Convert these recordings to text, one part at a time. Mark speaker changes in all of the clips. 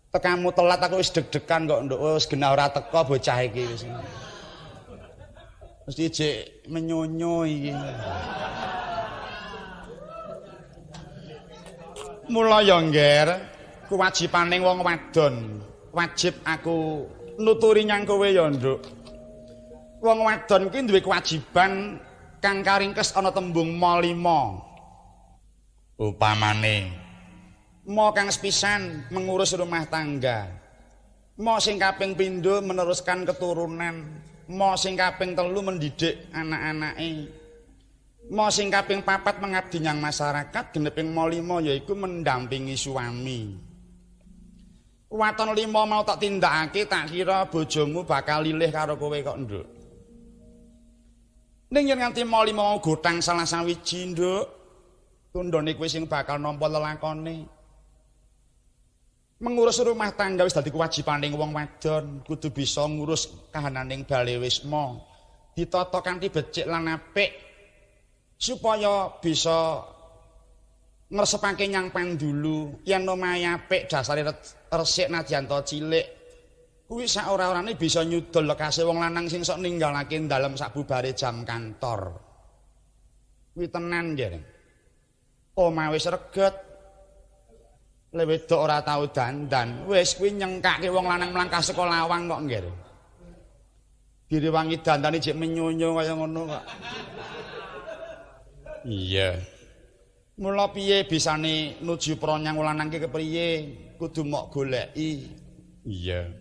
Speaker 1: Tekamu telat aku wis deg-degan kok nduk wis genah ora teka bocah iki wis. Mesti jek menyonyo iki. Mula ya ngger, kewajibaning wong wadon. Wajib aku nuturi nyang kowe ya nduk. Wong wadon ki duwe kewajiban kang karingkes ana tembung ma 5. Upamane ma kang sepisan mengurus rumah tangga. Ma sing kaping pindho meneruskan keturunan. Ma sing kaping 3 mendidik anak-anake. Ma sing kaping 4 mengabdi nyang masyarakat. Geneping ma 5 yaiku mendampingi suami. Waton 5 mau tak tindakake tak kira bojomu bakal lilih karo kowe kok nduk. Ning yen nganti ma 5 mau gotang salah sawiji nduk, tundhone kowe sing bakal nampa lelakone. Mengurus rumah tangga wis dadi kewajibaning wong wadon, kudu bisa ngurus kahananing bale wisma, ditata kanthi becik lan apik supaya bisa ngresepake nyang pandulu. Yen omahe apik dasare resik nadyan to cilik, kuwi sak ora-orane bisa nyudul lekase wong lanang sing sok ninggalake dalem sabubare jam kantor. Kuwi tenan nggih. Omah wis reget. Le wedok ora tau dandan, wis kuwi nyengkake wong lanang mlangkah saka lawang kok nggih. Direwangi dandane jek menyonyo kaya ngono kok. Iya. Mula piye bisane nuju pranyang lanang ki kepriye? Kudu mok goleki. Iya.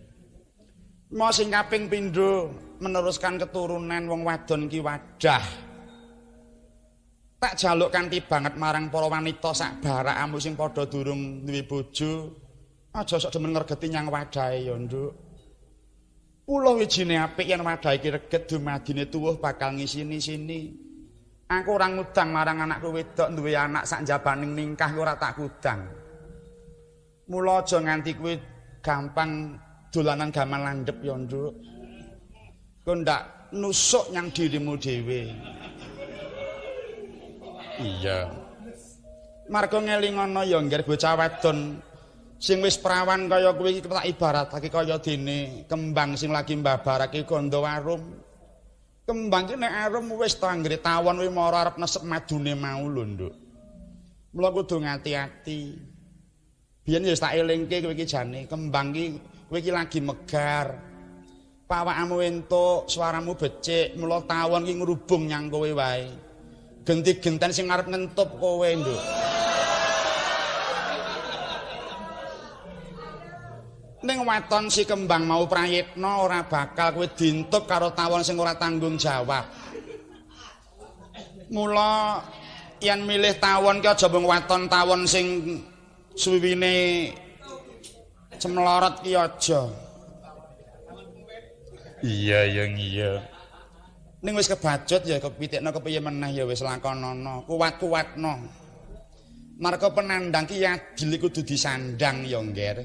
Speaker 1: Mau sing kaping pindho meneruskan keturunan wong wadon ki wadah. Tak jaluk kanthi banget marang para wanita sak barakamu sing padha durung duwe bojo. Aja sok demen ngregeti nyang wadahe ya, Nduk. Pulo wijine apik yen wadahe iki reget dumadine tuwuh bakal ngisini-sini. Aku ora ngudang marang anakku wedok duwe anak sak njabaning ningkah ora tak kudang. Mula aja nganti kuwi gampang dolanan gaman landhep ya, Nduk. Kok ndak nusuk nyang dirimu dhewe. Iya. Marga ngelingono ya ngger bocah wadon sing wis prawan kaya kuwi tak ibaratake kaya dene kembang sing lagi mbabarake gondo arum. Kembang ki nek arum wis to anggere tawon kuwi mara arep nesep madune mau lho, Nduk. Mula kudu ngati-ati. Biyen ya wis tak elingke kowe iki jane kembang ki kowe iki lagi megar. Pawakmu entuk, suaramu becik, mula tawon ki ngrubung nyang kowe wae. Genti-genten sing arep ngentup kowe, Nduk. Ning waton si kembang mau prayitna ora bakal kowe dientup karo tawon sing ora tanggung jawab. Mula yen milih tawon ki aja mung waton tawon sing suwiwine cemlorot ki aja. Iya, yang iya. Ning wis kebacut ya kepitikno kepiye meneh ya wis lakonana, kuwat-kuwatno. Marga penandang ki adil kudu disandang ya ngger.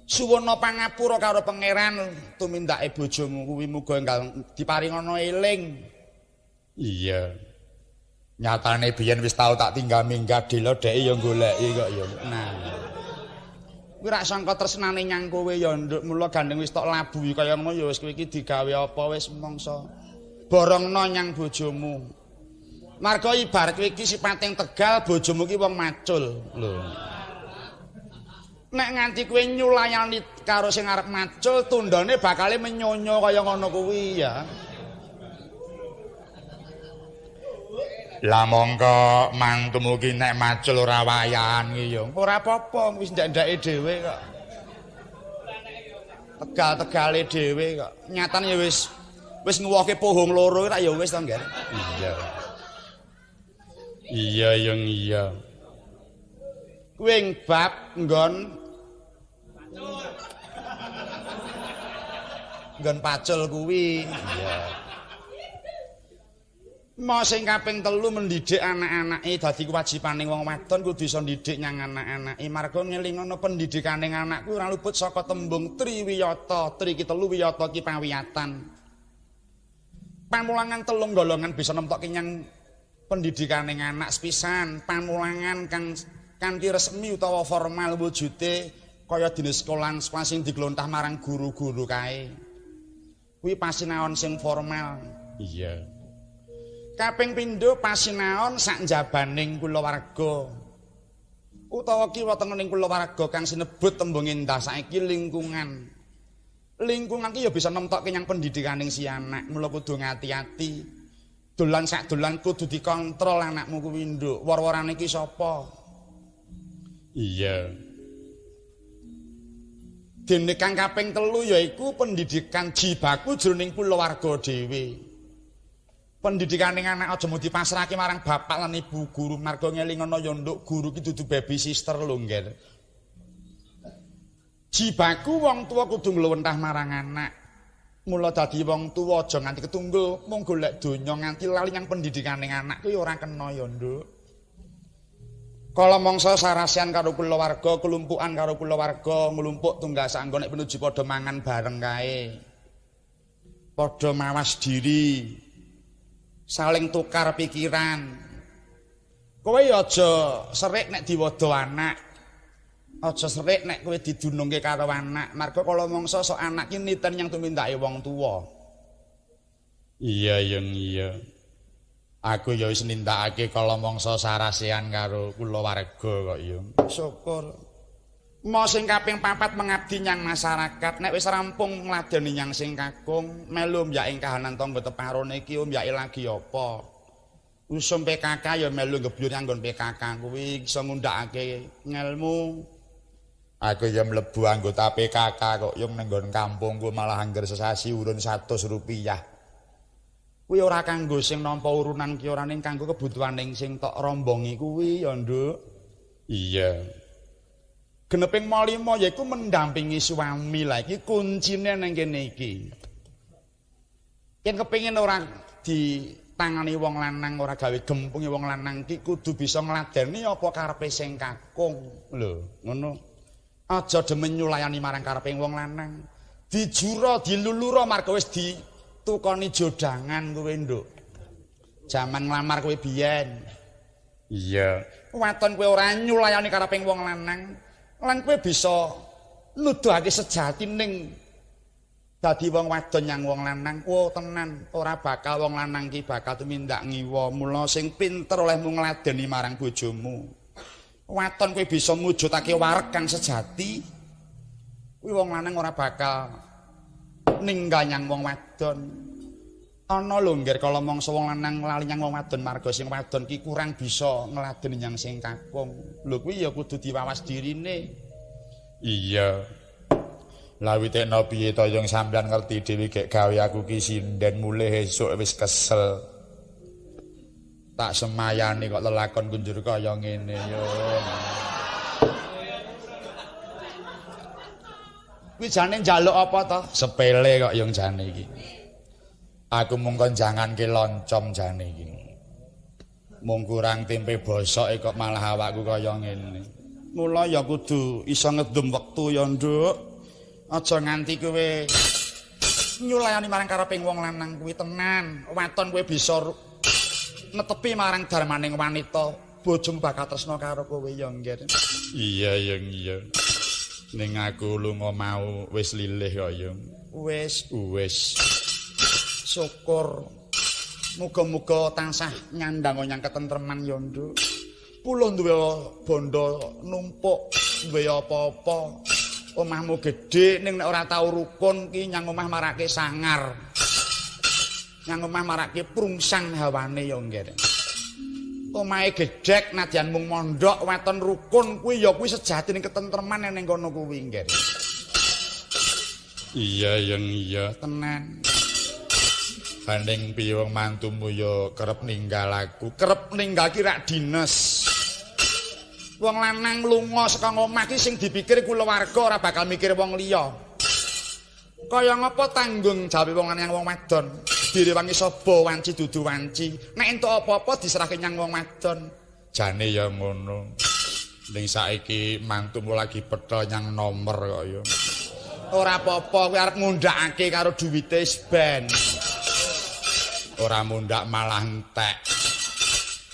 Speaker 1: Suwana pangapura karo pangeran tumindake bojomu kuwi muga enggal diparingana eling. Iya. Nyatane biyen wis tau tak tinggal minggah delodheke ya goleki kok ya. Nah. Kuwi rak sangka tresnane nyang kowe ya nduk mula gandeng wis tok labuhi kaya ngono ya wis kowe iki digawe apa wis mangsa borongno nyang bojomu. Marga ibarat kowe iki sipating tegal bojomu ki wong macul lho. Nek nganti kowe nyulayani karo sing arep macul tundane bakale menyonyo kaya ngono kuwi ya. Lah mongko mantumu ki nek macul ora wayahan ki ya. Ora apa-apa wis ndak-ndake dhewe kok. Tegal-tegale dhewe kok. Nyatane ya wis nguwohke pohong loro ora ya wis to, Ngger. Iya. Iya yang iya. Kuwi bab nggon pacul kuwi. Iya. Mau sing kaping 3 mendidik anak-anake dadi kewajibaning wong wadon kudu iso ndidik nyang anak-anake. Marga ngelingono pendidikaning anakku ora luput saka tembung triwiyata. Tri ki 3 wiyata ki pawiyatan. Pamulangan 3 golongan bisa nemtokke nyang pendidikaning anak sepisan. Pamulangan kang kanthi resmi utawa formal wujude kaya dene sekolah sing diglontah marang guru-guru kae. Kuwi pasinaon sing formal. Iya. Kaping pindho pasinaon sak njabaning kulawarga. Utawa kiwa tengening kulawarga kang sinebut tembung endah saiki lingkungan. Lingkungan ki ya bisa nemtokke nyang pendidikaning si anak, mula kudu ngati-ati. Dolan sak dolan kudu dikontrol anakmu kuwi nduk. Wor-worane iki sapa? Iya. Dene kang kaping 3 yaiku pendidikan jibaku jroning kulawarga dhewe. Pendidikaning anak aja mung dipasrahke marang bapak lan ibu guru, marga ngelingono ya nduk guru ki dudu baby sister lho, Ngger. Jibaku wong tua kudu ngluwentah marang anak. Mula dadi wong tuwa aja nganti ketunggul mung golek donya nganti lali nyang pendidikaning anak kuwi ora kena ya, Nduk. Kala mangsa sarasian karo kulawarga, kelumpukan karo kulawarga, nglumpuk tunggal sanggo nek pinuju padha mangan bareng kae. Padha mawas diri. Saling tukar pikiran. Kowe ya aja serik nek diwodo anak. Aja serik nek kowe didunungke karo anak, marga kala mangsa sok anak ki niten yang tumindake wong tuwa. Iya, Yung, iya. Aku ya wis nindakake kala mangsa sarasean karo kulawarga kok, Yung. Syukur. Mo sing kaping 4 mengabdi nyang masyarakat, nek wis rampung ngladeni nyang sing kakung, melu mbyake kahanan tangga teparone iki mbyake lagi apa? Usum PKK ya melu ngebyur nganggon PKK kuwi iso ngundhakake ngelmu. Aku ya mlebu anggota PKK kok yung nenggon kampungku malah angger sesasi urun 100 rupiah. Kuwi ora kanggo sing nampa urunan ki ora ning kanggo kebutuhaning sing tok rombongi kuwi ya, Nduk. Iya. Geneping 5 yaiku mendampingi suami lah iki kuncine ning kene iki. Yen kepengin ora ditangani wong lanang ora gawe gempungi wong lanang ki kudu bisa ngladeni apa karepe sing kakung. Lho, ngono. Aja demen nyulayani marang kareping wong lanang. Dijura, dilulura marga wis ditukoni jodangan kowe, Nduk. Jaman nglamar kowe biyen. Iya. Waton kowe ora nyulayani kareping wong lanang, lan kowe bisa nuduhake sejati ning dadi wong wadon nyang wong lanang. Oh, tenan, ora bakal wong lanang ki bakal tumindak ngiwa. Mula sing pinter olehmu ngladeni marang bojomu. Waton kowe bisa mujudake wareg kang sejati. Kuwi wong lanang ora bakal ninggal nyang wong wadon. Ana lho ngger kala mangsa wong lanang lali nyang wong wadon marga sing wadon ki kurang bisa ngladeni nyang sing kakung. Lho kuwi ya kudu diwawas dirine. Iya. Lawitekno piye to yung sampeyan ngerti dhewe gek gawe aku ki sinden mulih esuk wis kesel. Tak semayani kok lelakon kunjur kaya ngene yo. Kuwi jane njaluk apa to? Sepele kok yung jane iki. Aku mung kon janganke loncom jane iki. Mung kurang tempe bosoke kok malah awakku kaya ngene. Mula ya kudu iso ngedum wektu ya, Nduk. Aja nganti kowe nyulayani marang kareping wong lanang kuwi tenan. Waton kowe bisa netepi marang darmaning wanita, bojomu bakal tresna karo kowe ya, Ngger. Iya, Yung, iya. Ning aku lunga mau wis lilih kok, Yung. Wis. Syukur. Muga-muga tansah nyandang nyang ketentreman ya, Nduk. Kula duwe bondo numpuk, duwe apa-apa. Omahmu gedhe ning nek ora tau rukun ki nyang omah marake sangar. Nyang omah marake prungsang hawane ya, Ngger. Omahe gedhek nadyan mung mondhok weton rukun kuwi ya kuwi sejatine ketentreman ning kono kuwi, Ngger. Iya, Yang, iya. Tenan. Banding piye wong mantumu ya kerep ninggal aku. Kerep ninggal ki rak dinas. Wong lanang lunga saka omah ki sing dipikir kulawarga ora bakal mikir wong liya. Kaya ngapa tanggung jawab wong lanang wong wadon? Direwangi sapa wanci dudu wanci. Nek entuk apa-apa diserahke nyang wong wadon. Jane ya ngono. Ning saiki mantumu lagi petha nyang nomor kok ya. Ora apa-apa kowe arep ngundhakake karo duwite ben. Ora mundhak malah entek.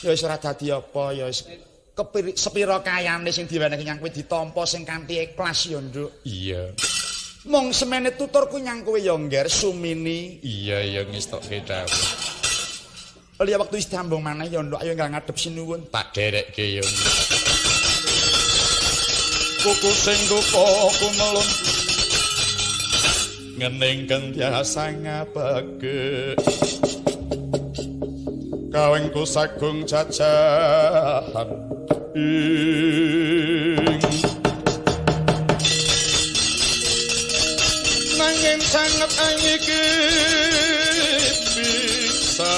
Speaker 1: Ya wis ora dadi apa ya wis sepira kayane sing diwenehi nyang kowe ditampa sing kanthi ikhlas ya, Nduk.
Speaker 2: Iya.
Speaker 1: Mong semene tuturku nyang kowe ya, Ngger Sumini.
Speaker 2: Iya ya ngestokke dawuh.
Speaker 1: Liya wektu wis diambung maneh ya, Nduk. Ayo nggak ngadep sinuwun.
Speaker 2: Tak derekke ya.
Speaker 1: Kuku sing duka kumelun
Speaker 2: Ngening kentiasa ngabage.
Speaker 1: kawengku sagung jajahan nanging sanget anyiki bisa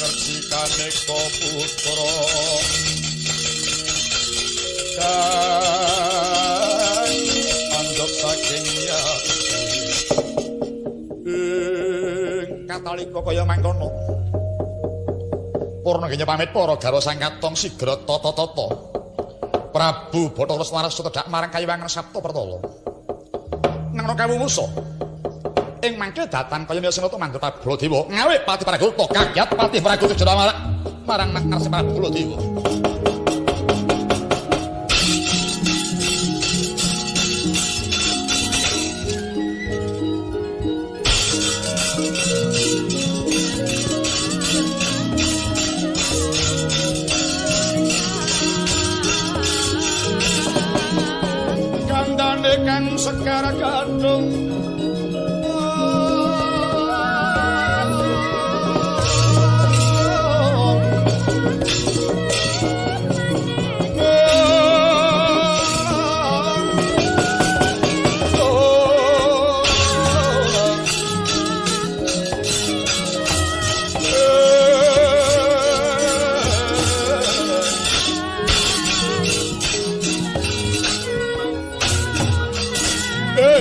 Speaker 1: ngersikane ko putra dan andok saking ya katalika kaya mangkono Purna kenya pamit para garwa sang katong sigra tata-tata. Prabu Bathara Swaras tedhak marang Kayuwangan Sapta Pertala. Nang kawumusa. Ing mangke datan kaya Senata mandur Baladewa ngawe Pati Pragoto kagyat Pati Pragoto jera marang Nakarsi Prabu Baladewa. Kang Sekar Gadung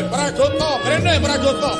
Speaker 1: Pragoto, rene Pragoto.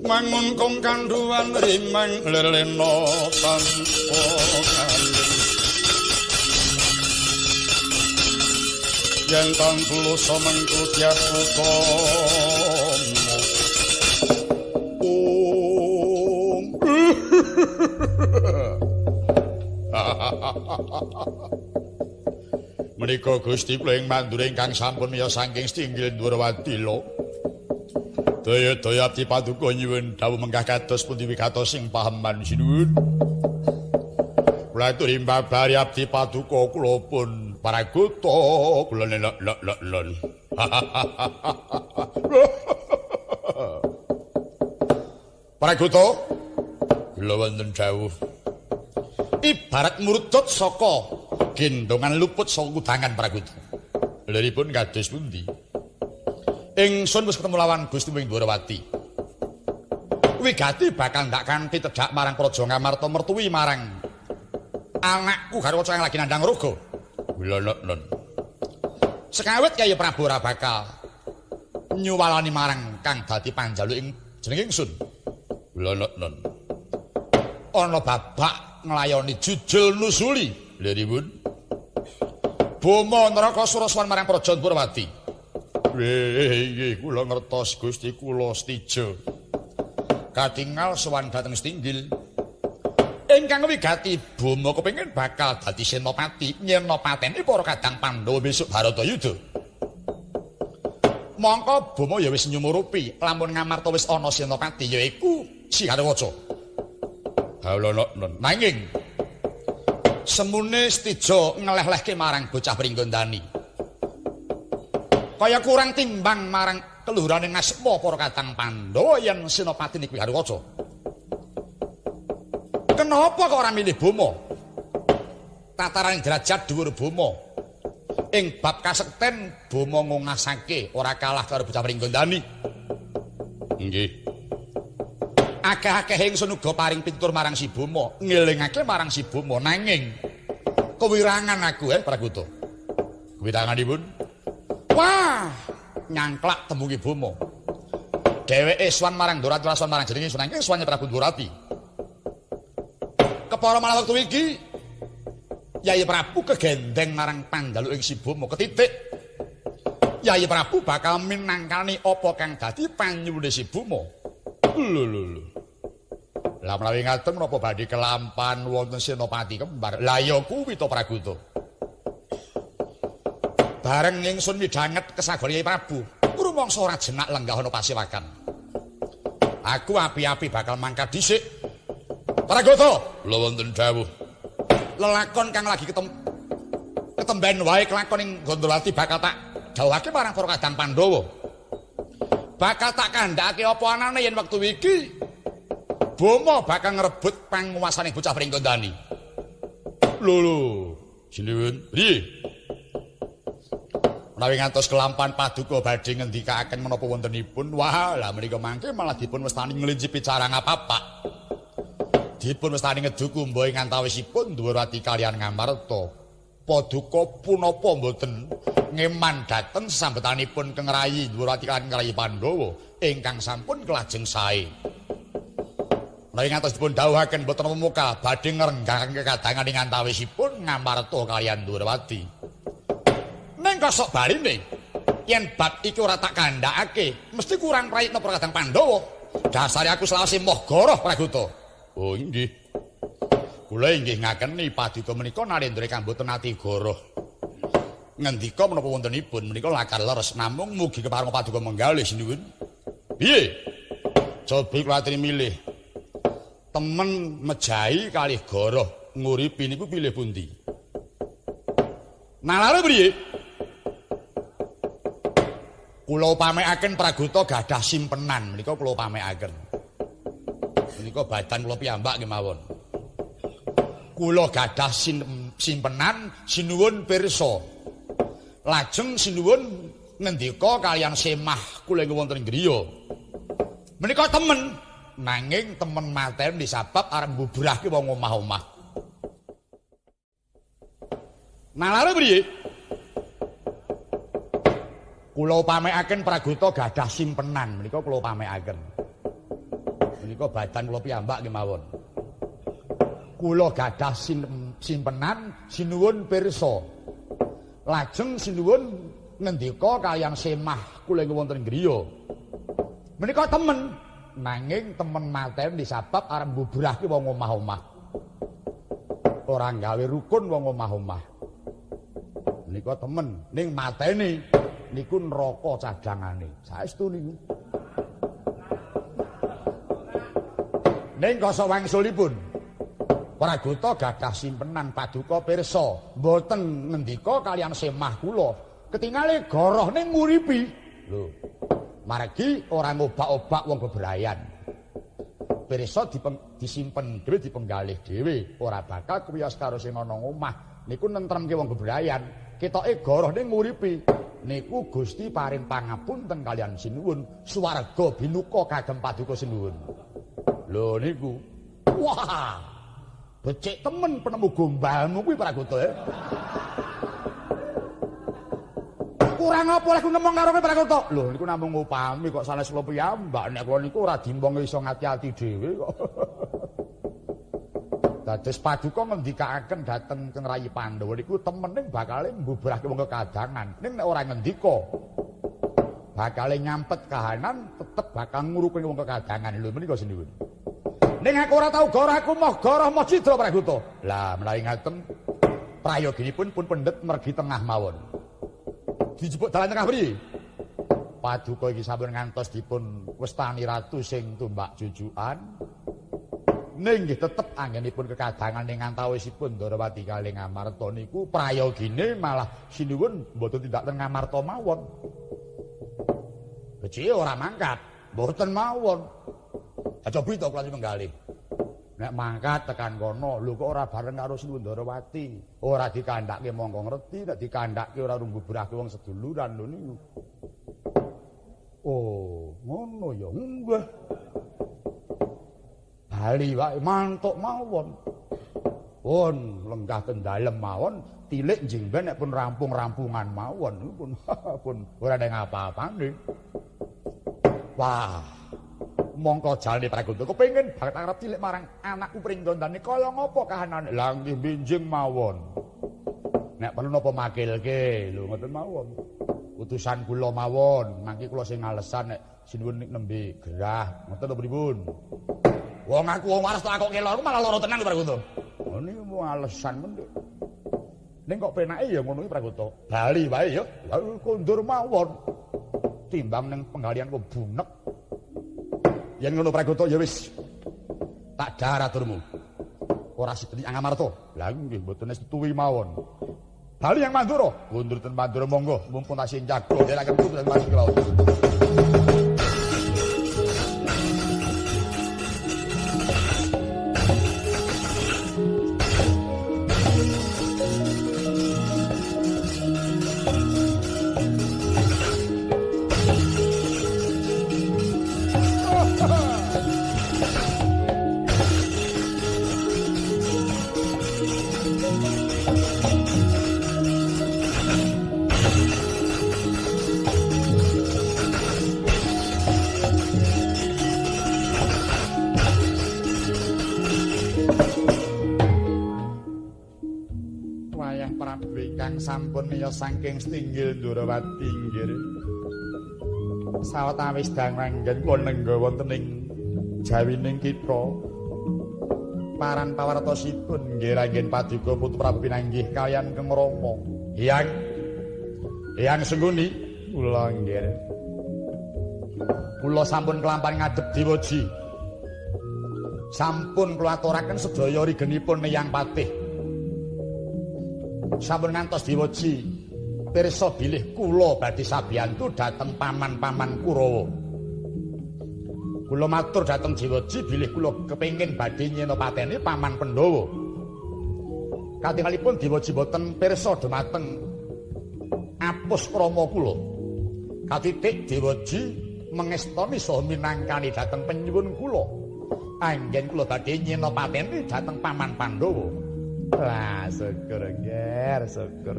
Speaker 1: Mangun kong kanduan rimang leleno tanpa kaling yang tanpa somengku tiap menika Gusti Pling Mandura ingkang sampun miyos saking Stinggil Dwarawati lho. Daya-daya abdi paduka nyuwun dawuh menggah kados pundi wigatos sing paheman sinuwun. Kula aturi mbabari abdi paduka kula pun Pragoto kula lon. Pragoto kula wonten dawuh. Ibarat murtut saka gendongan luput saka kudangan Pragoto. Liripun kados pundi? Ingsun wis ketemu lawan Gusti Wing Dwarawati. Wigati bakal ndak kanthi tedhak marang Praja Ngamarta mertuwi marang anakku garwa kang lagi nandhang raga. Lon. Sekawit kaya Prabu ora bakal nyuwalani marang kang dadi panjaluk ing jeneng ingsun. Lon. Ana babak nglayoni jujul nusuli. Liripun. Boma neraka suraswan marang Praja Dwarawati. Nggih, kula ngertos Gusti kula setija. Katingal sowan dhateng Stinggil. Ingkang wigati Boma kepengin bakal dadi senopati, nyenopateni para kadang Pandhawa besok Baratayuda. Mongko Bama ya wis nyumurupi lamun ngamarta wis ana Senopati yaiku Si Garwaca. Nanging semune Setija ngeleh-lehke marang bocah Pringgondani. Kaya kurang timbang marang keluhurane ngasma para Kadang Pandhawa yen Senopati niku Garwaca. Kenapa kok ora milih Bama? Tataran derajat dhuwur Bama. Ing bab kasekten Bama ngungasake ora kalah karo bocah Pringgondani.
Speaker 2: Nggih.
Speaker 1: Akeh-akeh ingsun uga paring pitutur marang si Bama, ngelingake marang si Bama nanging kewirangan aku Prakuta. Kewiranganipun? Wah, nyangklak tembunge Bama. Dheweke sowan marang Ndorati, sowan marang jenenge sunangke sowan Prabu Ndorati. Kepara malah wektu iki Yai Prabu kegendeng marang pandaluking si Bama ketitik. Yai Prabu bakal minangkani apa kang dadi panyuwune si Bama. Lho. Lah menawi ngaten menapa badhe kelampan wonten Senopati kembar. Lah ya kuwi to Prakuta. Bareng ingsun midhanget kesagor Yai Prabu, rumangsa ora jenak lenggah ana pasewakan. Aku api-api bakal mangkat dhisik. Prakuta,
Speaker 2: Lha wonten dawuh.
Speaker 1: Lelakon kang lagi ketemben wae kelakon ing Gondolati bakal tak dawuhake marang para Kadang Pandhawa. Bakal tak kandhake apa anane yen wektu iki Bama bakal ngrebut panguwasaning bocah Pringgondani. Lho, sinuwun. Piye? Menawi ngantos kelampan paduka badhe ngendikaaken menapa wontenipun, wah, lah menika mangke malah dipun wastani ngelincipi carang apa-apa. Dipun wastani ngeduku mboh ing antawisipun Ndorati kaliyan Ngamarta. Paduka punapa mboten ngeman dhateng sambetanipun kengrayi Ndorati kaliyan Krayi Pandhawa ingkang sampun kelajeng sae. Menawi ngantos dipun dawuhaken boten pemuka badhe ngrenggangaken kekadangan ing antawisipun Ngamarta kaliyan Ndorati. Ning kosok barine yen bab iki ora tak kandhakake, mesti kurang prayitna para Kadang Pandhawa. Dasare aku selawase moh goroh Prakuta.
Speaker 2: Oh nggih.
Speaker 1: Kula inggih ngakeni paduka menika narendra kang boten ati goroh. Ngendika menapa wontenipun menika lakar leres namung mugi kepareng paduka menggalih sinuwun. Piye? Cobi kula aturi milih. Temen mejahi kalih goroh nguripi niku pilih pundi? Nalare priye? Kula upamekaken Praguta gadah simpenan menika kula upamekaken. Menika badan kula piyambak kemawon. Kula gadah simpenan sinuwun pirsa. Lajeng sinuwun ngendika kaliyan semah kula ing wonten griya. Menika temen nanging temen maten disabab arep mbubrahke wong omah-omah. Nalare priye? Kula upamekaken Praguta gadah simpenan menika kula upamekaken. Menika badan kula piyambak kemawon. Kula gadah simpenan sinuwun pirsa. Lajeng sinuwun ngendika kaliyan semah kula ing wonten griya. Menika temen nanging temen maten disabab arep mbubrahke wong omah-omah. Ora gawe rukun wong omah-omah. Menika temen ning mateni niku neraka cadangane. Saestu niku. Ning kasa wangsulipun Praguta gadah simpenan paduka pirsa, mboten ngendika kaliyan semah kula. Ketingale goroh ning nguripi. Lho. Margi ora ngobak-obak wong bebrayan. Pirsa disimpen dhewe dipenggalih dhewe, ora bakal kuwiyos karo sing ana omah. Niku nentremke wong bebrayan. Ketoke goroh ning nguripi. Niku Gusti paring pangapunten kaliyan sinuwun, swarga binuka kagem paduka sinuwun. Lho niku. Wah. Becik temen penemu gombalmu kuwi Praguta. Kurang apa lek ngomong karo kowe Praguta? Lho niku namung upami kok sanes kula piyambak nek kula niku ora dimbong iso ngati-ati dhewe kok. Dados paduka ngendikaaken dhateng Kengrayi Pandhawa niku temene bakale mbubrahke wong kekadangan. Ning nek ora ngendika bakale nyampet kahanan tetep bakal ngurukne wong kekadangan. Lho menika sinuwun. Ning aku ora tau goroh aku moh goroh moh cidra Praguta. Lah menawi ngaten prayoginipun pun pendet mergi tengah mawon. Dijupuk dalan tengah priye? paduka iki sampun ngantos dipun westani ratu sing tumbak jujukan. Ning nggih tetep anggenipun kekadangan ing antawisipun Ndarawati kalih Ngamarta niku prayogine malah sinuwun mboten tindak ten Ngamarta mawon. Beci ora mangkat, mboten mawon. Cobi to kula menggalih. Nek mangkat tekan kono, lho kok ora bareng karo Sinuwun Ndarawati. Ora dikandhake mongko ngerti, nek dikandhake ora rumbubrahke wong seduluran lho niku. Oh, ngono ya. Nggih. Bali wae mantuk mawon. Pun lenggah ten dalem mawon, tilik jengben nek pun rampung-rampungan mawon pun ora ada apa-apane. Wah. Mongko jalane Pragondo kepengin banget arep cilik marang anakku Pringgondane kaya ngopo kahanane. Lah nggih benjing mawon. Nek perlu napa makilke, lho ngoten mawon. Utusan kula mawon, mangke kula sing ngalesan nek sinuwun nembe gerah, ngoten lho pripun. Wong aku wong waras tak kok keloro malah lara tenan Pragondo. Oh niku mung alesan men. Ning kok penake ya ngono iki Pragondo. Bali wae ya. Lah kondur mawon. Timbang ning penggalian kok bunek. Yen ngono Pragoto ya wis. Tak dar aturmu. Ora sideni Ngamarta. Lah nggih mboten setuwi mawon. Bali yang Mandura. Mundur ten Mandura monggo mumpun tasih jago delaken kudu masuk ke laut. Sampun miya saking Stinggil Ndarawati nggih. Sawetawis dang manggen kula nengga wonten ing jawining kitha. Paran pawartosipun nggih ranggen paduka Putu Prabu pinanggih kaliyan Kang Rama. Hyang Sengguni kula nggih. Kula sampun kelampahan ngadhep Dewaji. Sampun kula aturaken sedaya rigenipun Hyang Patih. Sampun ngantos Dewaji pirsa bilih kula badhe sabiyantu dhateng paman-paman Kurawa. Kula matur dhateng Dewaji bilih kula kepengin badhe nyena patene paman Pandhawa. Katingalipun Dewaji boten pirsa dhumateng apus krama kula. Katitik Dewaji mengestoni saha minangkani dhateng penyuwun kula. Anggen kula badhe nyena patene dhateng paman Pandhawa. Wah, syukur nger, syukur.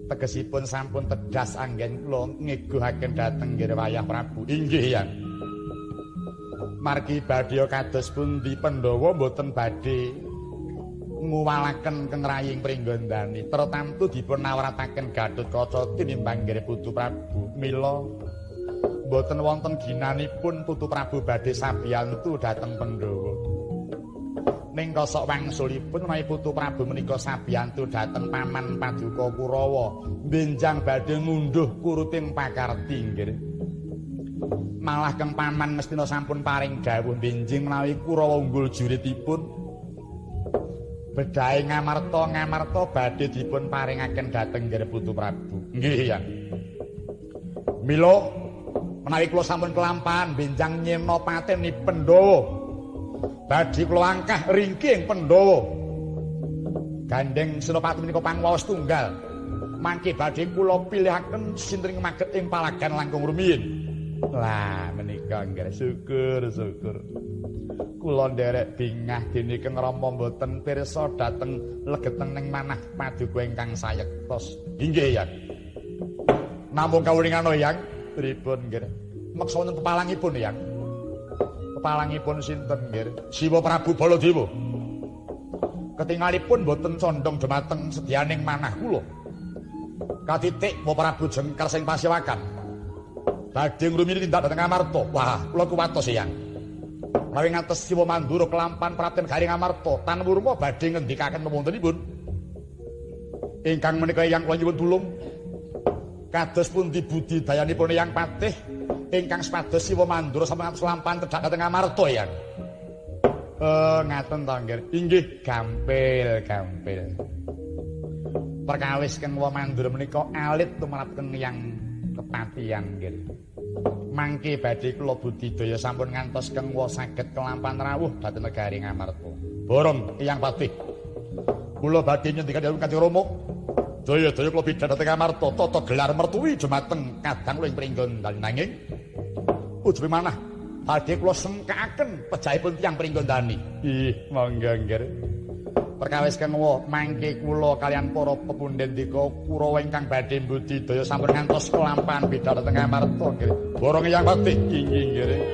Speaker 1: Tegesipun sampun tegas anggen kula ngeguhaken dhateng nggih wayah Prabu. Inggih, Yang. Margi badhe kados pundi Pandhawa mboten badhe nguwalaken kengraying Pringgondani. Tertamtu dipun nawrataken Gatotkaca tinimbang nggih Putu Prabu. Mila mboten wonten ginanipun Putu Prabu badhe sabiyantu dhateng Pandhawa. Ning kosok wangsulipun menawi Putu Prabu menika sabiyantu dhateng paman Paduka Kurawa benjang badhe ngunduh kuruting pakarti nggih. Malah keng paman mestina sampun paring dawuh benjing menawi Kurawa unggul juritipun bedhahe Ngamarta badhe dipun paringaken dhateng nggih Putu Prabu. Nggih, Yang. Mila menawi kula sampun kelampahan benjang nyena pateni Pandhawa badhe kula angkah ringking Pandhawa. Gandeng Senopati menika pangwaos tunggal. Mangke badhe kula pilihaken sinten maget ing palagan langkung rumiyin. Lah menika nggih syukur. Kula nderek bingah dene Kang Rama mboten pirsa dhateng legeteng ning manah paduka ingkang sayektos. Inggih, Yang. Namung kawulingan Yang, pripun nggih? Meksa wonten pepalangipun, Yang. Palangipun sinten nggih? Siwa Prabu Baladewa. Ketingalipun boten condong dhumateng sedyaning manah kula. Katitik Wa Prabu Jengker sing Pasewakan. Badhe ngrumiyini tindak dhateng Ngamarta. Wah, kula kuwatos Yang. Menawi ngantos Siwa Mandura kelampan Praten Garing Ngamarta, tan wurma badhe ngendikaken wontenipun. Ingkang menika Yang kula nyuwun tulung. Kados pundi budidayanipun Eyang Patih ingkang sepados Siwa Mandura sampun lampahan tedhak dhateng Amarta Eyang. Ngaten to nggih. Inggih gampil. Perkawis Kang Siwa Mandura menika alit tumrapken Eyang kepatihan nggih. Mangke badhe kula budidaya sampun ngantos Kang Siwa saged kelampahan rawuh dhateng negari Ngamarta. Borong Eyang Patih. Kula badhe nyendikan Kanjeng Rama. Daya-daya kula bidhal dhateng Amarta tata gelar mertuwi dumateng kadang kula ing pringgon nanging ujug manah badhe kula sengkakaken pejahipun tiyang pringgon dani. Monggo nggih. Perkawis Kang Siwa mangke kula kalian para pepundhen dika Kurawa ingkang badhe budidaya sampun ngantos kelampahan bidhal dhateng Amarta nggih. Borong Eyang Patih inggih nggih.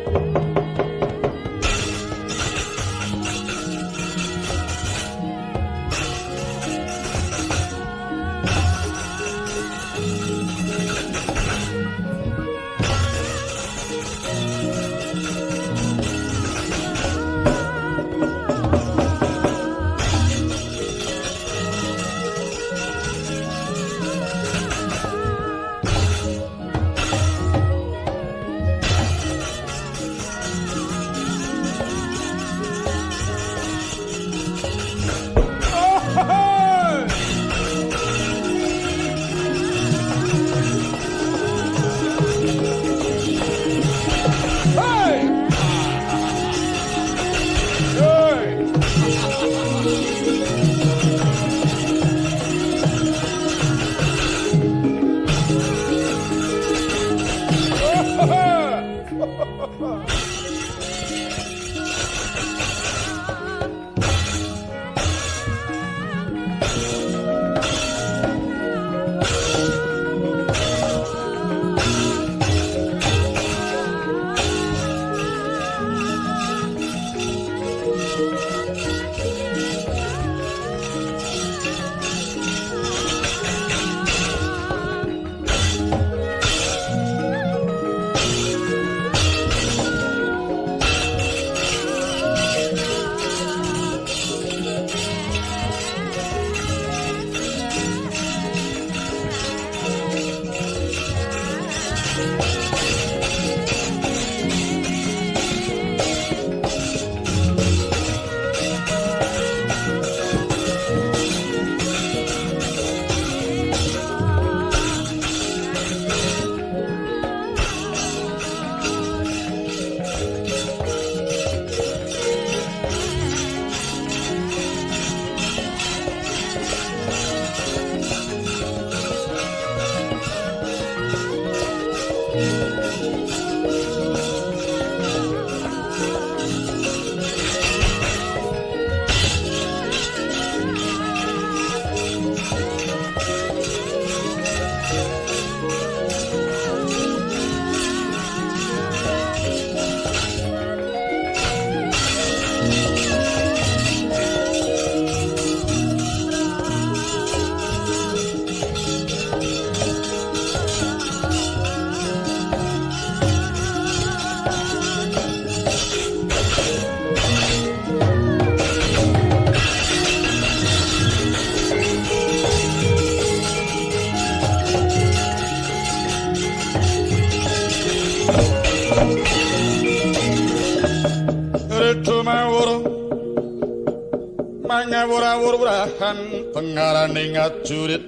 Speaker 3: Ngawur-awur-wurahan pengaraning ajurit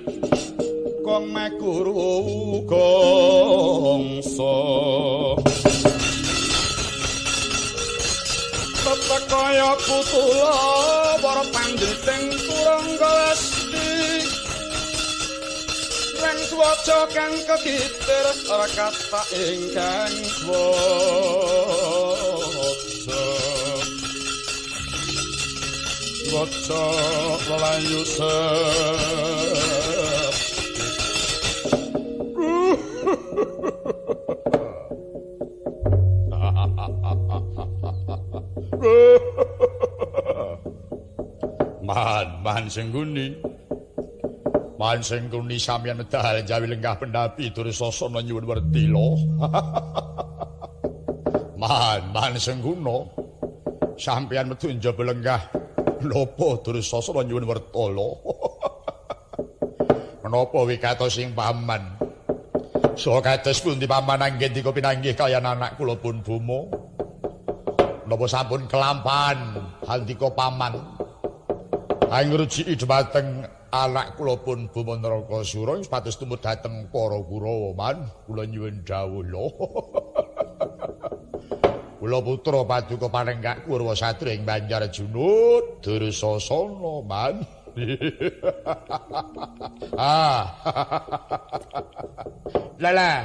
Speaker 3: kong makuru gongso tetep kaya putula para pandhiting turangga lesti lan swaca kang kekitir ora kata ingkang waca lelayu
Speaker 2: Man sengguni sampeyan medal jawi lenggah pendapi Dursasana nyuwun wertila. Man sengguna sampeyan metu njaba lenggah napa Dursasana nyuwun wertala. Menapa wikatos sing paman So kados pundi paman anggen dika pinanggih kaliyan anak kula pun Buma? Napa sampun kelampahan handika paman? Angruji dhumateng anak kula pun Buma Nrakasura sepatus tumut dhateng para Kurawa man kula nyuwun dawuh lho. Kula putra paduka panenggak Kurwa Satria ing Banjarjunut Dursasana man. Ah. Lala.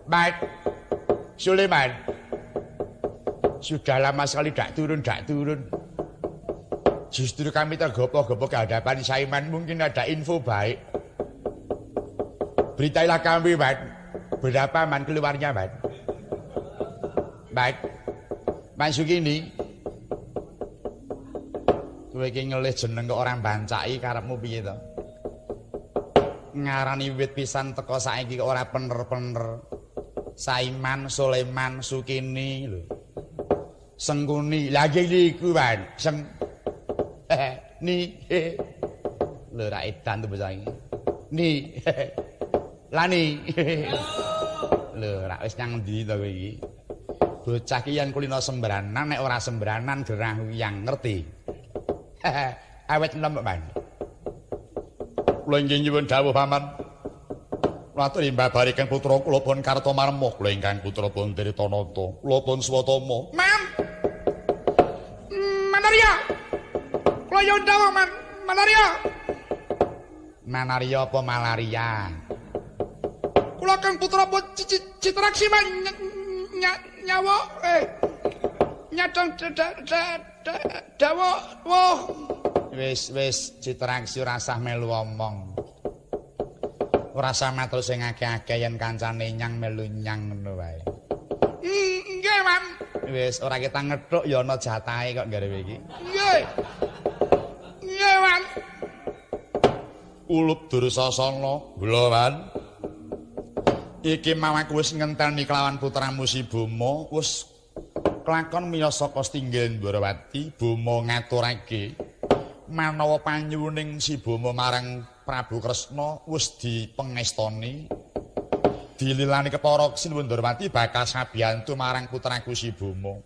Speaker 2: Mat. Sulaiman. Sudah lama sekali tak turun. Justru kami tergopoh-gopoh ke hadapan Saiman, mungkin ada info baik. Beritailah kami, Mat. Berapa man keluarnya, Mat? Mat. Masuk ini. Kowe iki ngelih jeneng kok ora bancaki karepmu piye to? Ngarani wiwit pisan teko saiki kok ora pener-pener. Saiman, Sulaiman, Sukini lho. Sengkuni. Lagi iku, Wan. Ni. Lho ra edan to bocah iki. Ni. Lani. Lho ra wis nang ndi to kowe iki? Bocah ki yen kulino sembranan nek ora sembranan gerah wiyang ngerti. Awet enom, Man. Kula inggih nyuwun dawuh paman. Matur mbabariken putra kula pun Kartomarma, kula ingkang putra pun Tirtanata, kula pun Swatama.
Speaker 1: Man. Manaria. Kula yo dawuh, Man. Manaria. Manaria apa malaria? Kula kang putra pun Citraksi man nyawa nyadong dawa woh. Wis Citraksi ora usah melu omong. Ora usah matur sing akeh-akeh yen kancane nyang melu nyang ngono wae. Nggih, Man. Wis ora kita ngethuk ya ana jatahe kok garewe iki. Nggih. Nggih, Man.
Speaker 2: Ulup Dursasana, lho, Man.
Speaker 1: Iki mau aku wis ngenteni kelawan putramu si Buma, wis kelakon miyasa saka Stinggen Dwarawati, Buma ngaturake manawa panyuwuning si Buma marang Prabu Kresna wis dipengestoni. Dililani kepara sinuwun Dwarawati bakal sabiyantu marang putraku si Buma.